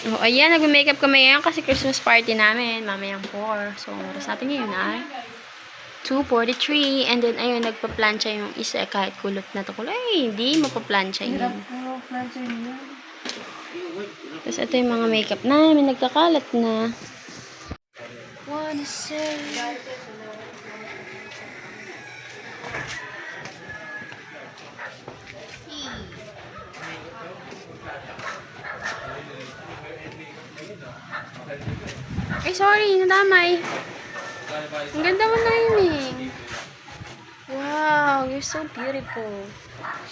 Oh, ayan, nag-makeup kami ngayon kasi Christmas party namin. Mamayang 4. So, oras natin ngayon ay 2:43. And then, ayun, nagpa-plancha yung isa kahit kulot na to. Ay, hindi mapaplansya yun. Tapos, ito yung mga makeup namin. Nagkakalat na. Wanna say... Ay, sorry, nadamay. Ang ganda mo na yun eh. Wow, you're so beautiful.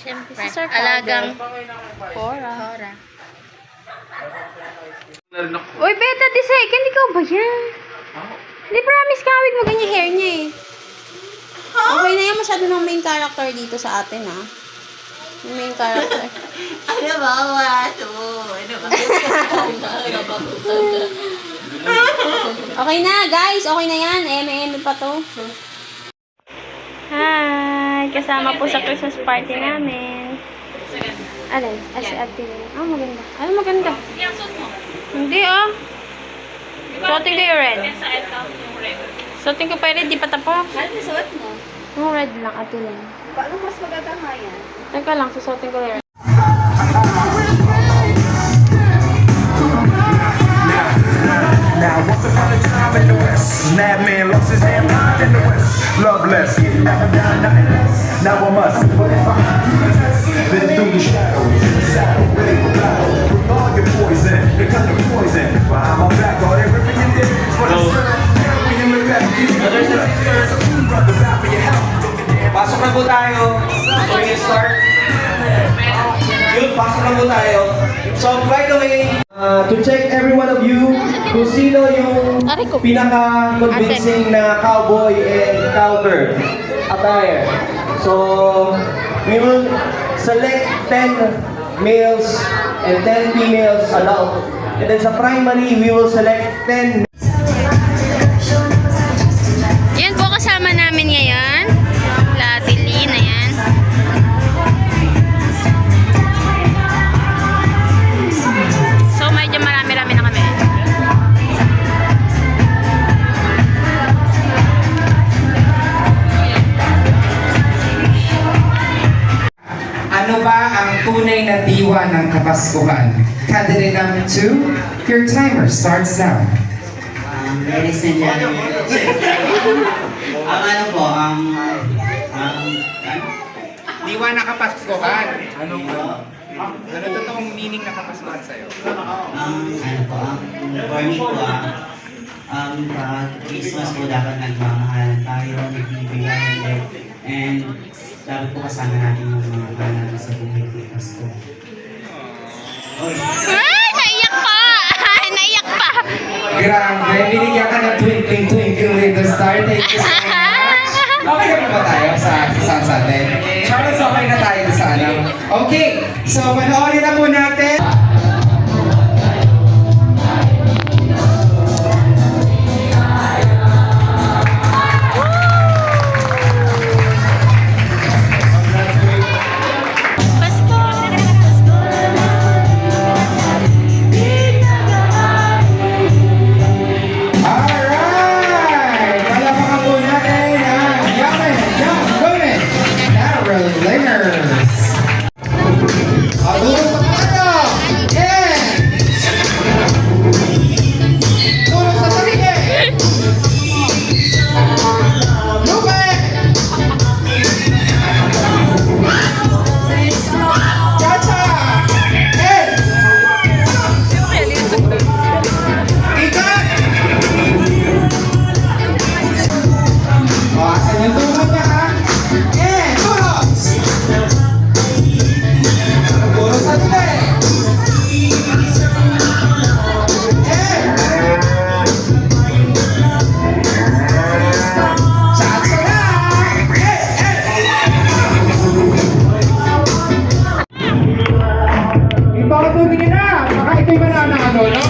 Siyempre, This is our alagang Cora. Cora. Uy, Beta, the second, ikaw ba yan? Hindi, promise ka, wait mo ganyan hair niya eh. Okay na yan, masyado ng main character dito sa atin ah. Yung main character. Ano ba? Wato. Ano ba? Okay na, guys. Okay na yan. Eme pa to. Hi! Kasama po sa Christmas party namin. Alin? Si Ate. Ah, maganda. Ano maganda? Hindi, ah. Suotin ko yung red. Suotin ko pa yung red. Di pa tapos. Ano suot mo? Yung red lang, Ate Lynn. Paano mas maganda nga yan? Teka lang, susuotin ko yung red. Now, once upon a time in the West, madman lost his damn mind in the West. Loveless, getting never down, nothing less. Now I must put it behind me. Been through the shadows, saddle, ready for battle. Bring all your poison, become the poison. Behind my back, all everything you did for the syrup. When you look back, you brothers and sisters, brothers out for your help. Pasok na po tayo. So we can start. Yun, pasok na po tayo. So by the way, to check every one of you kung sino yung pinaka-convincing na cowboy and cowgirl attire. So we will select 10 males and 10 females allowed. And then sa primary, we will select 10. Yan po kasama namin ngayon. Latili na yan. So medyo marami-rami na kami. Ano ba ang tunay na diwa ng Kapaskuhan? Candidate number 2, your timer starts now. Ladies and gentlemen, ang ano po, Diwa na Kapaskuhan. Ano totoong meaning na Kapaskuhan sa'yo? ano po, for me po, pag Christmas po dapat nagmamahalan tayo, nagbibigay, and dapat po kasama natin yung mga mahal natin sa buhay ko Pasko. Ay! Naiyak pa! Naiyak pa! Grabe, binigyan ka ng twinkling twinkling little star. Thank you so much. Okay na ba tayo sa sa atin? Charles, okay na tayo sa ano? Okay, so panoorin na po natin. Alright! Palamakan po natin ang Yaman Young Women Narrow Layers. Adulong sa tayo! Yeah! Tulong sa sarili! Lupe! Chacha! Hey! Ikat! Asan yung tulong niya ha? Eh! Tulong! Tulong sa tuli! Chacha na! Ipakatuloy niya na! Baka ito'y mananalo, no?